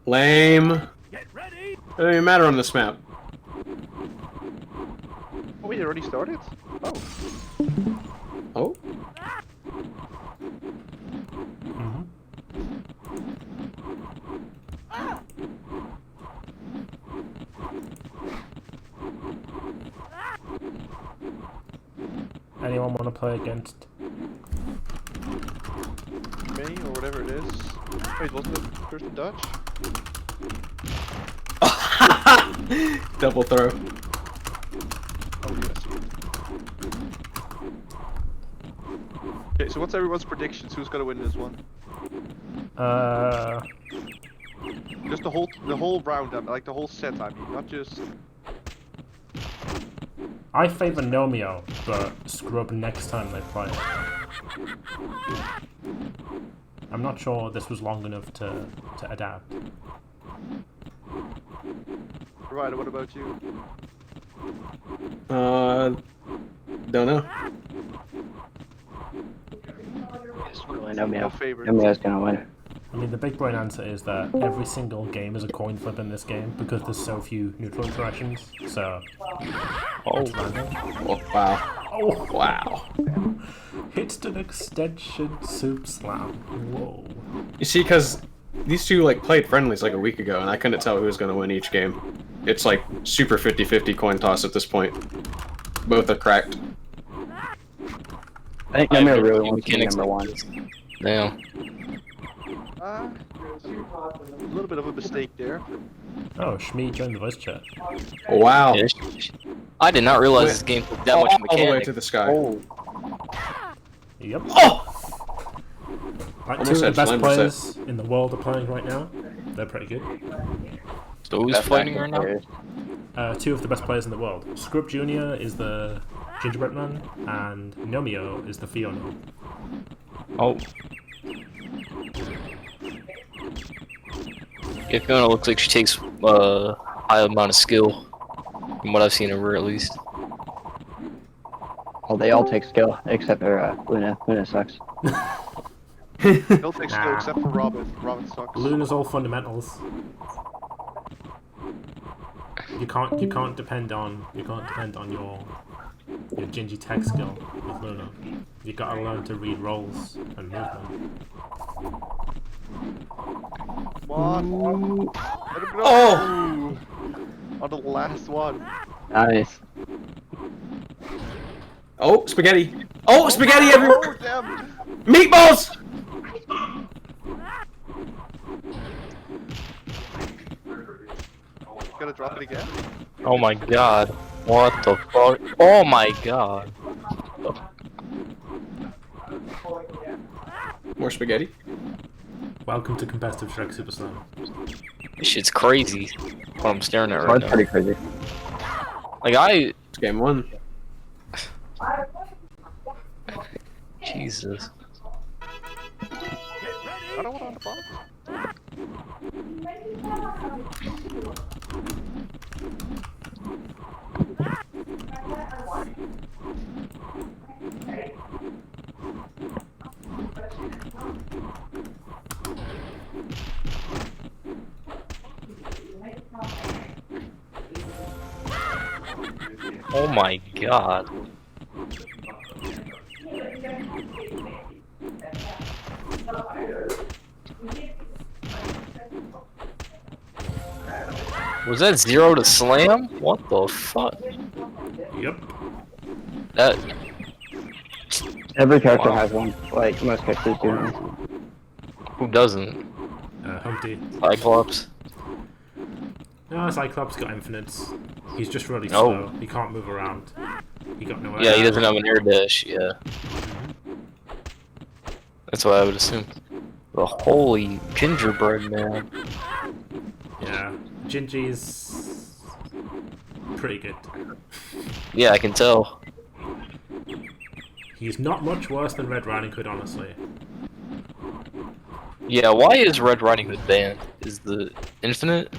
Lame. It doesn't even matter on this map. Oh, wait, it already started? Oh. Oh? Anyone want to play against? Me, or whatever it is. Wait, wasn't the person Dutch? Double throw. Oh, yes. Okay, so what's everyone's predictions? Who's gonna win this one? Just the whole round, like the whole set, I mean, not just... I favour Gnomeo, but scrub next time they play. I'm not sure this was long enough to adapt. Right, what about you? Don't know. No favorites. Gnomeo's gonna win. I mean, the big brain answer is that every single game is a coin flip in this game because there's so few neutral interactions. So, Oh, wow. oh Wow. hits an extension SuperSlam. Whoa. You see, because these two like played friendlies like a week ago, and I couldn't tell who was going to win each game. It's like super 50-50 coin toss at this point. Both are cracked. I think Gnomeo really wants to be number one. Damn. A little bit of a mistake there. Oh, Shmi joined the voice chat. Wow. Yeah, I did not realize this game took that much All the way mechanic. to the sky. Oh, Yep. Oh! Like Almost two of the had best slam players in the world are playing right now. They're pretty good. So who's fighting right now? Two of the best players in the world. Scrub Jr. is the Gingerbread man, and Gnomeo is the Fiona. Oh. Yeah, Fiona looks like she takes high amount of skill, from what I've seen of her at least. well, they all take skill except for Luna. Luna sucks. They'll take skill except for Robin. Robin sucks. Luna's all fundamentals. You can't depend on your Gingy tech skill with Luna. You gotta learn to read rolls and movement. What? Let him go. Oh! On the last one. Nice. Oh, spaghetti! Oh, spaghetti everywhere! Oh, damn. Meatballs! Gonna drop it again? Oh my god. What the fuck? Oh my god. More spaghetti? Welcome to competitive Shrek SuperSlam. This shit's crazy. What I'm staring at Oh, right it's now. pretty crazy. Like It's game one. Jesus. I don't want on the box. Oh my god. Was that 0 to slam? What the fuck? Yep. That Every character Wow. has one. Like most characters do. who doesn't? Humpty. Cyclops. No, Cyclops got infinites. He's just really Oh. slow. He can't move around. He got nowhere. Yeah, he doesn't have an air dash. Yeah. That's what I would assume. The holy gingerbread man. Yeah. Gingy's pretty good. Yeah, I can tell. He's not much worse than Red Riding Hood, honestly. Yeah, why is Red Riding Hood banned? Is the infinite?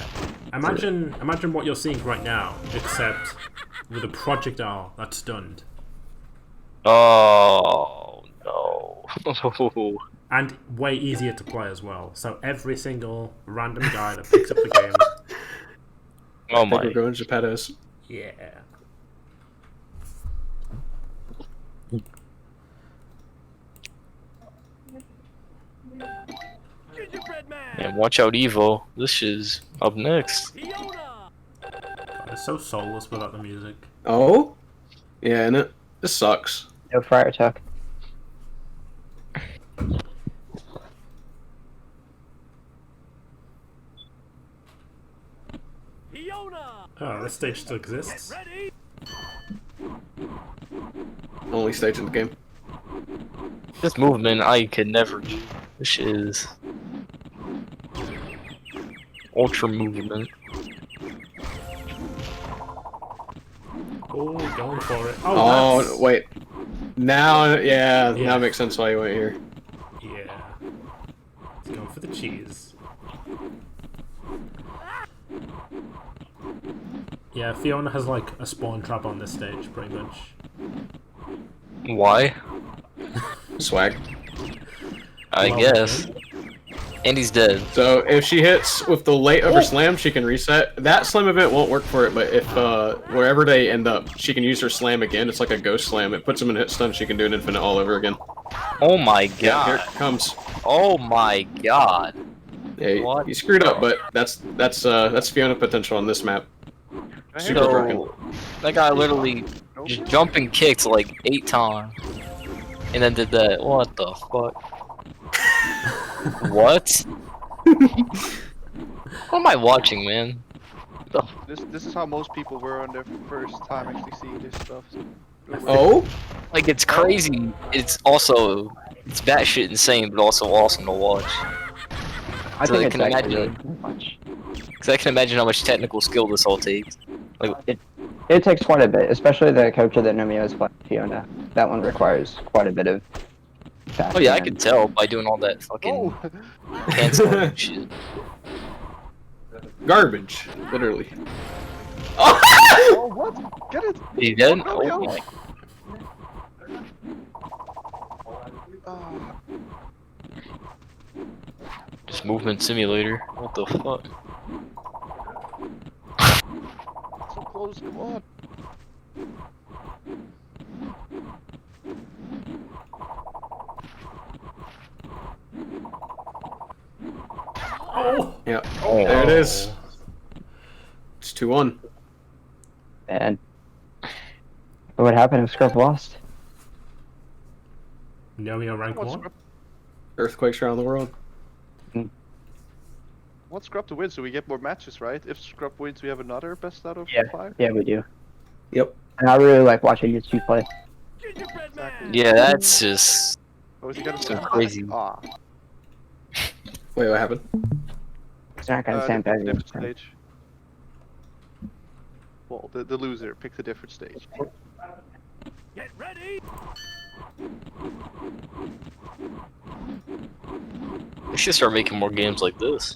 Imagine what you're seeing right now, except with a projectile that's stunned. Oh no. And way easier to play as well. So every single random guy that picks up the game, Oh I think we're my. going Geppettos. yeah. And watch out, Evo. This is up next. God, it's so soulless without the music. Oh? Yeah, and it. This sucks. No fire attack. Oh, this stage still exists. Only stage in the game. This movement I could never do. This is ultra movement. Oh, going for it. Oh, that's- wait. Now, yeah, Yeah. now it makes sense why you went here. Yeah. It's going for the cheese. Yeah, Fiona has like a spawn trap on this stage, pretty much. Why? Swag. I Well, guess. And he's dead. So if she hits with the late over slam, she can reset. That slam event won't work for it, but if wherever they end up, she can use her slam again. It's like a ghost slam. It puts them in hit stun. She can do an infinite all over again. Oh my Yeah, here god. it comes. Oh my god. Yeah, What? you screwed up, but that's Fiona potential on this map. Super broken. So, that guy literally just jumped and kicked like 8 times. And then did that. What the fuck? What? What am I watching, man? This is how most people were on their first time actually seeing this stuff. Oh? Like, it's crazy. It's also, it's batshit insane, but also awesome to watch. I So think I it's can actually imagine- really too much. Because I can imagine how much technical skill this all takes. It takes quite a bit, especially the character that Gnomeo is playing, Fiona. That one requires quite a bit of. Oh yeah, I could. could tell by doing all that fucking Oh! canceling and shit. Garbage, literally. Oh, what? Get it! He dead? Oh, Oh my. Ah, Just movement simulator. What the fuck? so close, come on. Oh! Yeah, Oh. there it is. It's 2-1. And what would happen if Scrub lost? Gnomeo rank What's 1? Scrub, Earthquakes around the world. what's Scrub to win so we get more matches, right? If Scrub wins, we have another best out of Yeah. 5. Yeah, we do. Yep. And I really like watching you two play. Yeah, that's just Oh, is he gonna so stand? crazy. Ah, Wait, what happened? It's not gonna pick stand a back. different stage. Well, the loser picked a different stage. we should start making more games like this.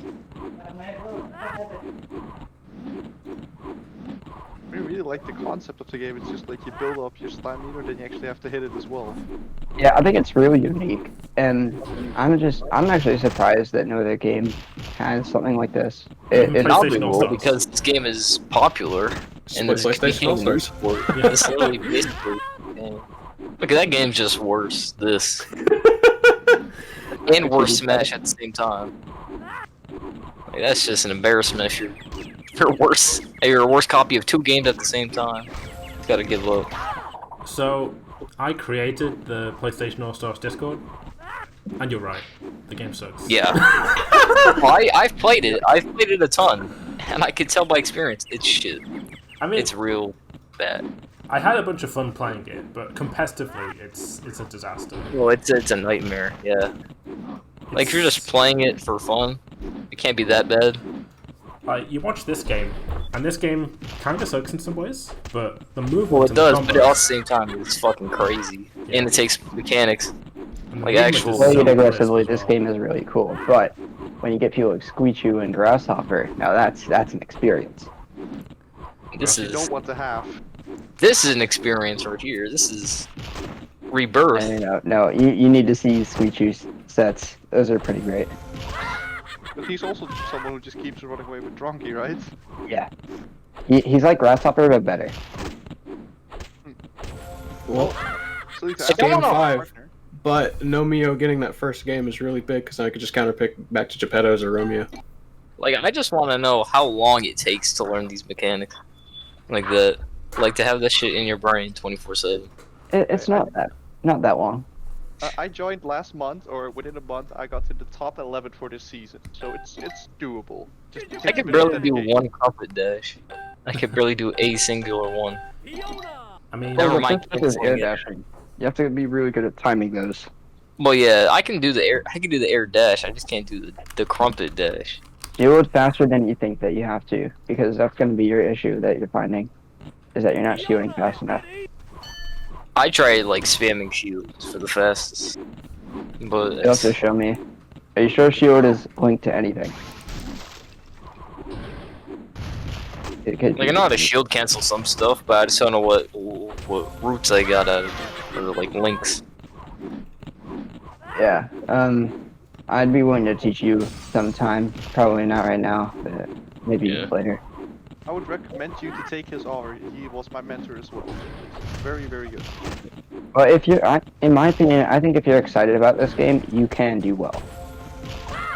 I really like the concept of the game. It's just like you build up your slime meter, then you actually have to hit it as well. Yeah, I think it's really unique, and I'm actually surprised that no other game has something like this. Even It, I'll PlayStation be All-Stars. because this game is popular and it's PlayStation became All-Stars. useful. Yeah. It's literally basically. Yeah. Look at that game's just worse. This and worse Smash at the same time. Like, that's just an embarrassment if you're worse. You're a worse copy of 2 games at the same time. You gotta give up. So, I created the PlayStation All-Stars Discord, and you're right. The game sucks. Yeah. I've played it. I've played it a ton, and I can tell by experience it's shit. I mean, It's real bad. I had a bunch of fun playing it, but competitively, it's a disaster. Well, it's a nightmare. Yeah. Like if you're just playing it for fun, it can't be that bad. You watch this game, and this game kind of sucks in some ways, but the movement Well, it and the does, but at combos- the same time, it's fucking crazy, Yeah. and it takes mechanics. and the like movement actual- is Playing so it aggressively, crisp as this well. game is really cool. But when you get people like Squeechu and Grasshopper, now that's an experience. This You is don't want to have. an experience right here. This is rebirth. And, no, you need to see Squeechu sets. Those are pretty great. But he's also someone who just keeps running away with Drunky, right? Yeah. He's like Grasshopper, but better. Well, So he's it's asking game for a 5, partner. but Gnomeo getting that first game is really big because I could just counterpick back to Geppetto's or Romeo. Like, I just want to know how long it takes to learn these mechanics. Like that. Like, to have that shit in your brain 24/7. It's not that long. I joined last month, or within a month, I got to the top 11 for this season. So it's doable. Just I takes a could bit of barely do dedication. one crumpet dash. I could barely do a singular one. I mean, Never Well, mind the trick is air canceling it. dashing. You have to be really good at timing those. Well, yeah, I can do the air. I can do the air dash. I just can't do the crumpet dash. Shield faster than you think that you have to, because that's going to be your issue that you're finding, is that you're not shielding fast enough. I tried like spamming shields for the fastest, but You have to show me. Are you sure shield is linked to anything? like I know how to shield cancel some stuff, but I just don't know what routes I got out of or like links. Yeah. I'd be willing to teach you sometime. Probably not right now, but maybe Yeah. later. I would recommend you to take his R. He was my mentor as well. It's very, very good. But if you're, in my opinion, I think if you're excited about this game, you can do well.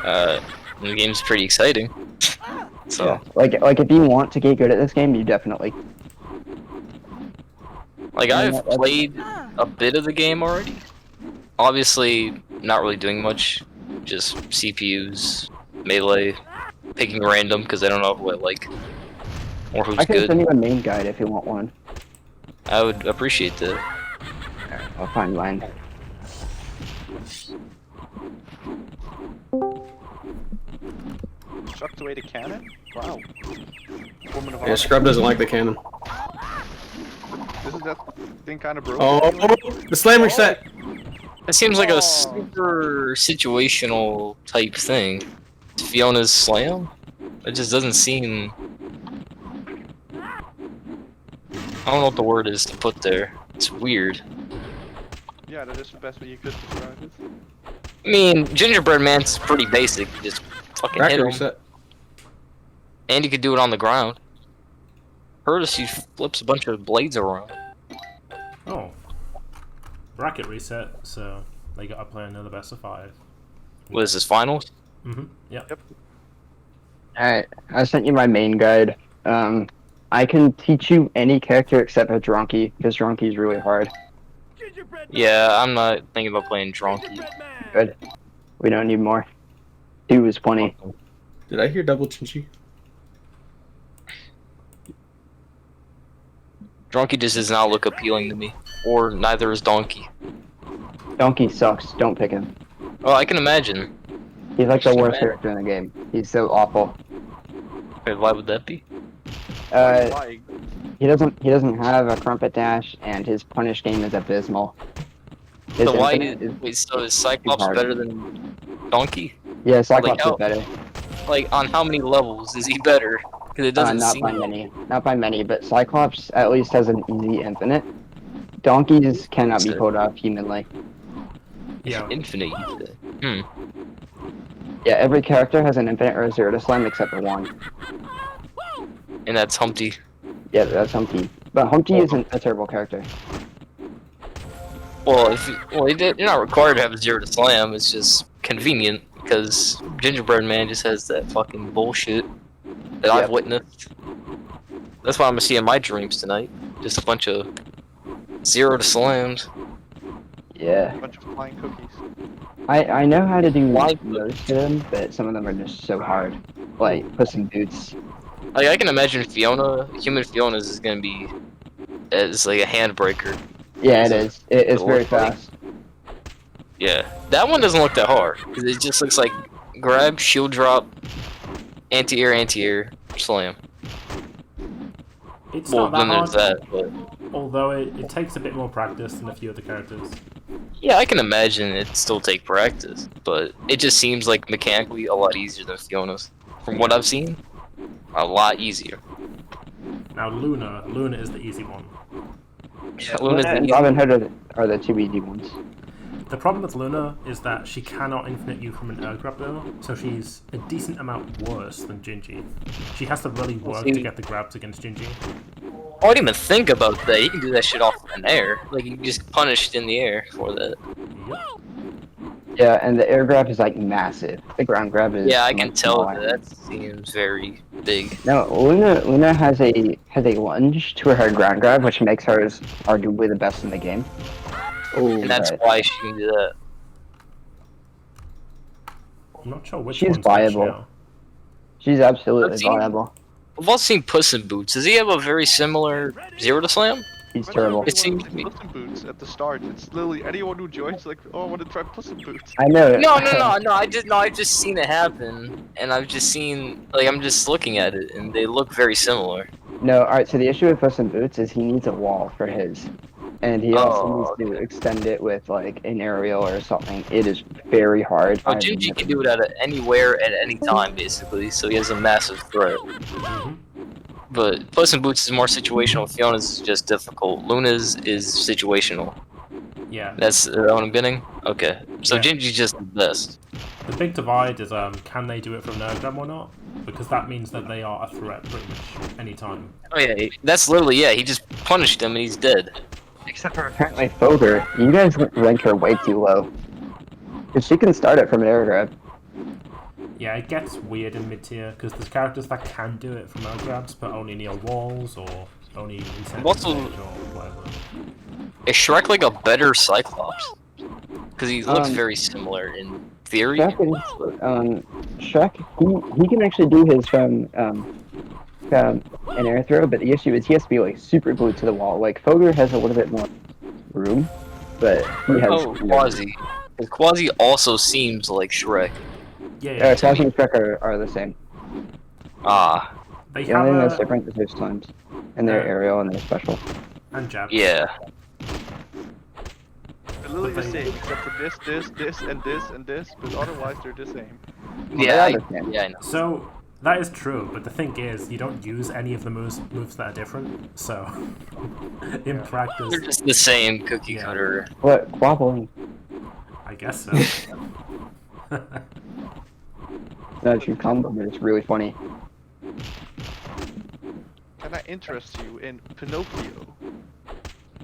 The game's pretty exciting. So Yeah. Like if you want to get good at this game, you definitely. like I've played a bit of the game already. Obviously, not really doing much. Just CPUs, melee, picking random because I don't know who I like or who's I can good. send you a main guide if you want one. I would appreciate that. I'll find mine. Chucked away the cannon? Wow. Woman of Yeah, honor. Scrub doesn't like the cannon. Isn't that thing kind of broken? Oh, the slam reset! It seems like Oh. a super situational type thing. Fiona's slam? It just doesn't seem. I don't know what the word is to put there. It's weird. Yeah, that is the best way you could describe it. I mean, Gingerbread Man's pretty basic. You just fucking hit Bracket him. reset. And you can do it on the ground. Curtis, he flips a bunch of blades around. oh, bracket reset. So they got to play another best of 5. What is this, finals? Yeah. Alright, I sent you my main guide. I can teach you any character except for Drunky, because Drunky is really hard. Yeah, I'm not thinking about playing Drunky. Good. We don't need more. 2 is plenty. Did I hear double Chinchi? Drunky just does not look appealing to me. Or neither is Donkey. Donkey sucks. Don't pick him. Oh, I can imagine. He's like the worst character in the game. He's so awful. Wait, why would that be? Why? He doesn't have a crumpet dash, and his punish game is abysmal. His So why infinite is- wait, so is Cyclops hard. better than Donkey? Yeah, Cyclops how- is better. Like, on how many levels is he better? Because it doesn't Not seem by many. Not by many, but Cyclops at least has an easy infinite. Donkeys cannot be pulled off humanly. Yeah. infinite. You said. Yeah, every character has an infinite or a 0 to slam except for 1. And that's Humpty. Yeah, that's Humpty. But Humpty isn't a terrible character. Well, you're not required to have a 0 to slam. It's just convenient because Gingerbread Man just has that fucking bullshit that I've witnessed. That's what I'm gonna see in my dreams tonight. Just a bunch of 0 to slams. Yeah. A bunch of flying cookies. I know how to do Why- most of them, but some of them are just so hard. Like Puss in Boots. Like I can imagine Fiona, human Fiona's is gonna be as like a handbreaker. Yeah, it is. It's very Lord, buddy. fast. Yeah, that one doesn't look that hard. 'Cause it just looks like grab, shield drop, anti-air, slam. It's Well, not that then hard, there's that, but although it takes a bit more practice than a few other characters. yeah, I can imagine it still take practice. But it just seems like mechanically a lot easier than Fiona's. From what I've seen, a lot easier. Now Luna is the easy one. Yeah, Luna's Luna and the Robin Hood are the 2 easy ones. The problem with Luna is that she cannot infinite you from an air grab though, so she's a decent amount worse than Gingy. She has to really work to get the grabs against Gingy. I wouldn't even think about that. He can do that shit off in the air. Like, he just punished in the air for that. Yep. Yeah, and the air grab is like massive. The ground grab is Yeah, I can much tell smaller. that seems very big. No, Luna has a lunge to her ground grab, which makes hers arguably the best in the game. Oh, And that's Right. why she can do that. I'm not sure which She's one's which viable. now. She's absolutely I've seen- viable. We've all seen Puss in Boots. Does he have a very similar Zero to Slam? She's Why terrible. does It seems everyone to me- like Puss in Boots at the start. It's literally anyone who joins like, oh, I want to try Puss in Boots. I know. No. I've just seen it happen, and I've just seen I'm just looking at it, and they look very similar. No, alright, so the issue with Puss in Boots is he needs a wall for his. And he also needs to extend it with like an aerial or something. It is very hard. Oh, I've Gingy never- can do it at anywhere at any time, basically, so he has a massive threat. Mm-hmm. But Puss in Boots is more situational. Fiona's is just difficult. Luna's is situational. Yeah. That's what I'm getting? Okay. So Yeah. Gingy's just the best. The big divide is can they do it from air grab or not? Because that means that they are a threat pretty much any time. Oh yeah, that's literally, he just punished him and he's dead. Except for apparently Fogre. You guys rank her way too low. Because she can start it from an air grab. Yeah, it gets weird in mid-tier, because there's characters that can do it from air grabs, but only near walls, or only in center Also- stage, or whatever. Is Shrek like a better Cyclops? Because he looks Um, very similar in theory. Shrek, he can actually do his from an air throw, but the issue is he has to be like super glued to the wall. Like Fogre has a little bit more room, but he has. Oh, Quasi. 'Cause Quasi also seems like Shrek. Yeah, Quasi and Shrek are the same. Ah, they The only thing that's have a... different is their times, and their Yeah. aerial and their special. and jabs. yeah. They're literally the But they- same, except for this, and this, and this, but otherwise they're the same. Yeah, they are the same. I know. So, that is true, but the thing is, you don't use any of the moves that are different, so... in practice, They're just the same cookie Yeah. cutter. What quabbling? I guess so. No, true combo, but it's really funny. Can I interest you in Pinocchio?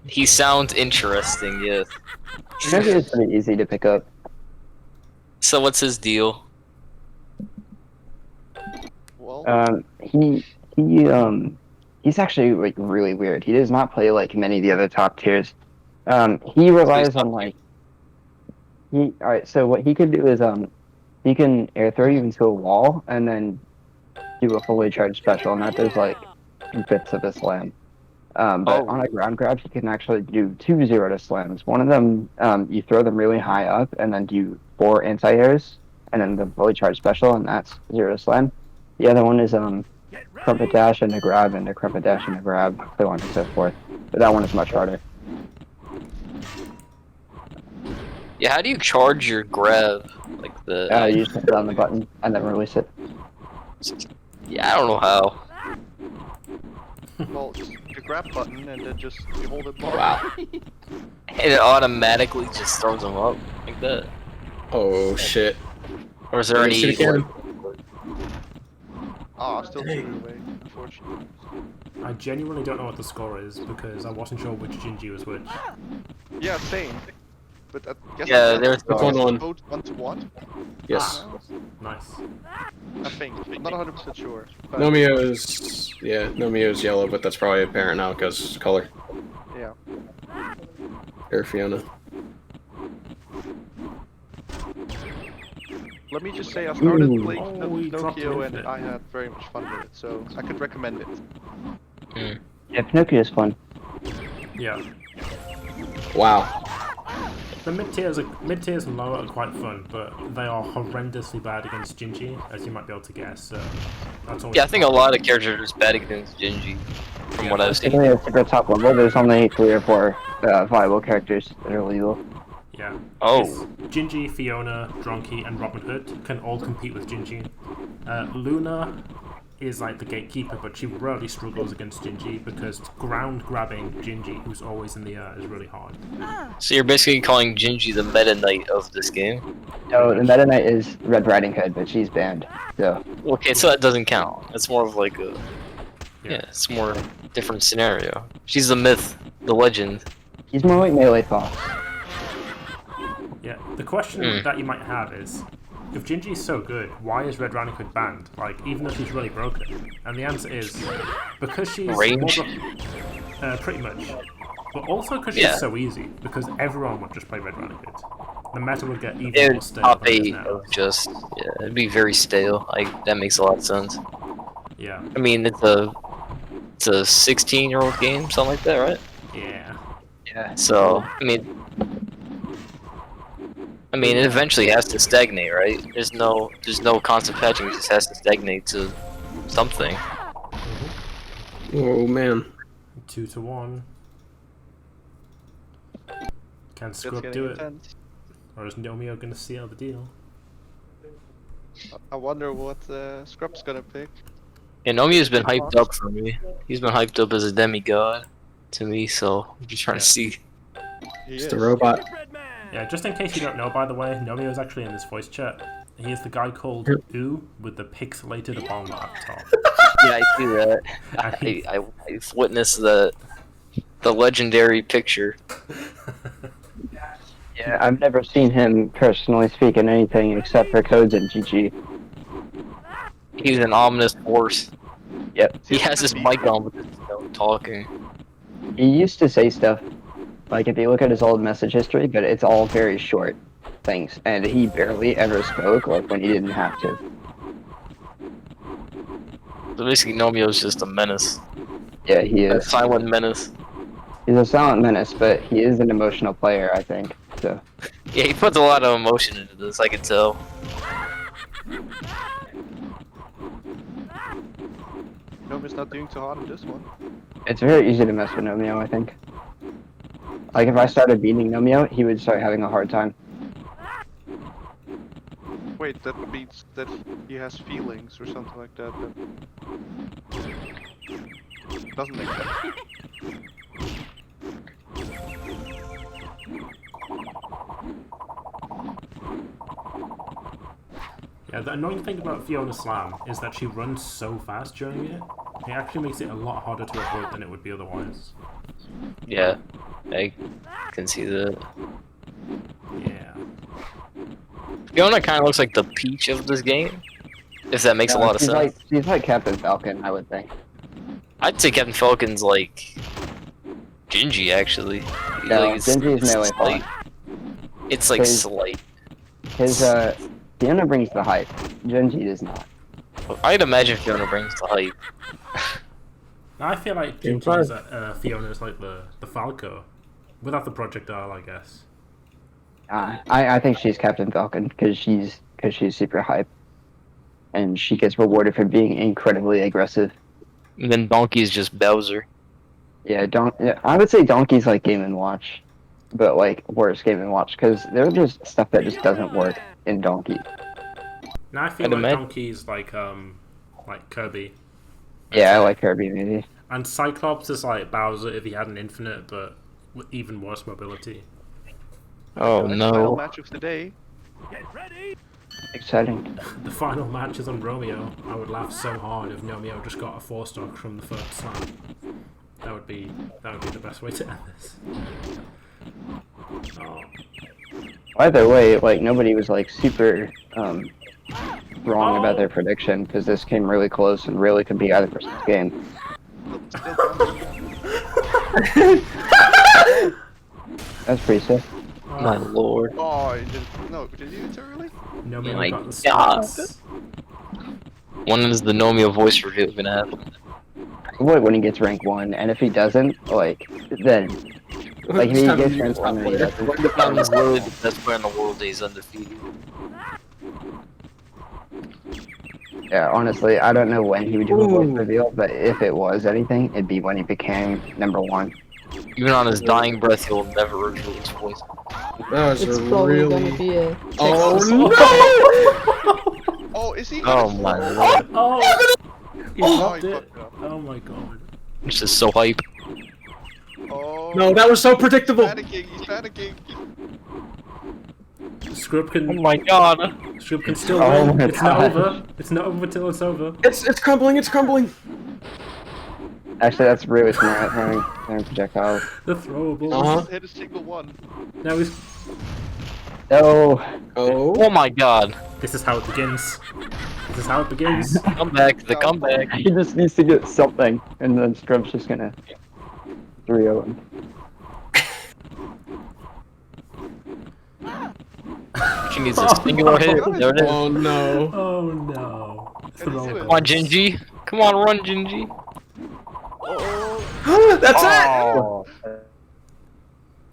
He sounds interesting, yes. Maybe it's pretty easy to pick up. So what's his deal? Well, He's actually like really weird. He does not play like many of the other top tiers. He relies on like alright, so what he can do is he can air throw you into a wall and then do a fully charged special, and that does like bits of a slam. But on a ground grab, he can actually do 2 0 to slams. One of them, you throw them really high up and then do 4 anti-airs, and then the fully charged special, and that's 0 to slam. The other one is crumpet dash and a grab, and a crumpet dash and a grab, so on and so forth. But that one is much harder. Yeah, how do you charge your grab? Like the... You just hit on the button and then release it. Yeah, I don't know how. well, just the grab button and then just you hold it down. Wow. And it automatically just throws them up like that. Oh shit. Or is there any... Shoot again. Still 2 away, unfortunately. I genuinely don't know what the score is, because I wasn't sure which Gingy was which. Yeah, same. But I guess Yeah, there's It's 1-1. vote 1-1. Yes. Nice. I think. I'm not 100% sure. But Gnomeo's yellow, but that's probably apparent now because color. yeah. Or Fiona. Let me just say, I started Ooh. playing Oh, he dropped Pinocchio it. and I had very much fun with it, so I could recommend it. Yeah, Pinocchio is fun. Yeah. Wow. The mid-tiers and lower are quite fun, but they are horrendously bad against Gingy, as you might be able to guess, so that's always Yeah, I think a lot of characters are bad against Gingy, from what I've seen. Particularly at super top level, there's only 3 or 4 viable characters that are legal. Yeah. Oh. It's Gingy, Fiona, Donkey, and Robin Hood can all compete with Gingy. Luna is like the gatekeeper, but she really struggles against Gingy because ground grabbing Gingy, who's always in the air, is really hard. So you're basically calling Gingy the Meta Knight of this game? No, the Meta Knight is Red Riding Hood, but she's banned. So Okay, so that doesn't count. It's more of like a... Yeah, it's more different scenario. She's the myth, the legend. he's more like Melee Fox. Yeah, the question that you might have is, if Gingy's so good, why is Red Riding Hood banned? Like, even though she's really broken. And the answer is, because she's... Range? Pretty much. But also because she's so easy, because everyone would just play Red Riding Hood. The meta would get even more stale Top than it is 8 now. of just... Yeah, it'd be very stale. Like, that makes a lot of sense. Yeah. I mean, it's a 16-year-old game, something like that, right? Yeah. Yeah. So, I mean, it eventually has to stagnate, right? There's no constant patching. It just has to stagnate to something. Oh man. 2-1. Can It's Scrub getting do it? intense. Or is Gnomeo gonna seal the deal? I wonder what Scrub's gonna pick. And Gnomeo's been hyped up for me. He's been hyped up as a demigod to me, so I'm just trying to see. He It's is. the robot. Yeah, just in case you don't know, by the way, Gnomeo is actually in this voice chat. He is the guy called Ooh with the pixelated bomb up top. Yeah, I see that. I've witnessed the legendary picture. Yeah, I've never seen him personally speak in anything except for codes in GG. He's an ominous force. Yep. He has his mic on with his talking. He used to say stuff, like if you look at his old message history, but it's all very short things, and he barely ever spoke, like when he didn't have to. So basically, Gnomeo's just a menace. Yeah, he A is. silent menace. He's a silent menace, but he is an emotional player, I think. So. Yeah, he puts a lot of emotion into this, I can tell. Nova's not doing too hard on this one. It's very easy to mess with Gnomeo, I think. Like, if I started beating Gnomeo, he would start having a hard time. Wait, that means that he has feelings or something like that. That doesn't make sense. Yeah, the annoying thing about Fiona Slam is that she runs so fast during it. It actually makes it a lot harder to avoid than it would be otherwise. Yeah, I can see that. Yeah. Fiona kind of looks like the Peach of this game, if that makes a lot of sense. She's like Captain Falcon, I would think. I'd say Captain Falcon's like Gingy, actually. No, Like, Gingy's melee slight. font. It's like His- slight. His, Fiona brings the hype. Genji does not. I'd imagine Fiona brings the hype. I feel like Gingy's, Fiona's like the Falco. Without the projectile, I guess. I think she's Captain Falcon because she's super hype, and she gets rewarded for being incredibly aggressive. And then Donkey's just Bowser. Yeah, I would say Donkey's like Game and Watch, but like worse Game and Watch because there's just stuff that just doesn't work in Donkey. Now I feel like Donkey's like Kirby. Yeah, I like Kirby maybe. And Cyclops is like Bowser if he had an infinite, but with even worse mobility. Oh Final no. match of the day. Exciting. The final match is on Romeo. I would laugh so hard if Gnomeo just got a 4-stock from the first slam. That would be the best way to end this. Oh. Either way, like nobody was like super wrong about their prediction because this came really close and really could be either person's game. That's pretty sick. My lord. Oh, did you do it too early? Gnomeo My got the God. stats. When is the Gnomeo voice reveal gonna happen? What when he gets rank 1, and if he doesn't, like then like if he gets rank 1 and he doesn't. When the Gnomeo is literally the best player in the world, he's undefeated. Yeah, honestly, I don't know when he would do a voice reveal, but if it was anything, it'd be when he became #1. Even on his dying breath, he'll never reveal his voice. That was It's a probably really. gonna be a Oh Texas no! Oh, is he? Oh my lord. Oh! He Oh, dropped he it. fucked it up. Oh my god. It's just so hype. Oh. No, that was so predictable. He's panicking. Scrub Oh can. my god. Scrub can still Oh win. my It's not gosh. over. It's not over till it's over. It's crumbling. It's crumbling. Actually, that's really smart. Throwing projectiles. The throwables. Uh-huh. Hit a single one. Now he's. Oh, Oh. Oh my god. This is how it begins. This is how it begins. Comeback. The comeback. he just needs to get something, and then Scrub's just gonna 3-0 him. She needs a singular hit. There it is. Oh no. Oh no. Throwables. Come on, Gingy. Come on, run, Gingy. Oh. That's it. Oh.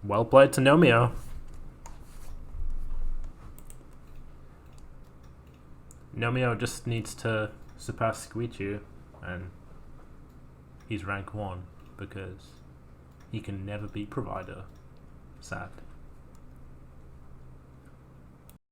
Well played to Gnomeo. Gnomeo just needs to surpass Squeechu, and he's rank 1 because he can never beat Provider. Sad.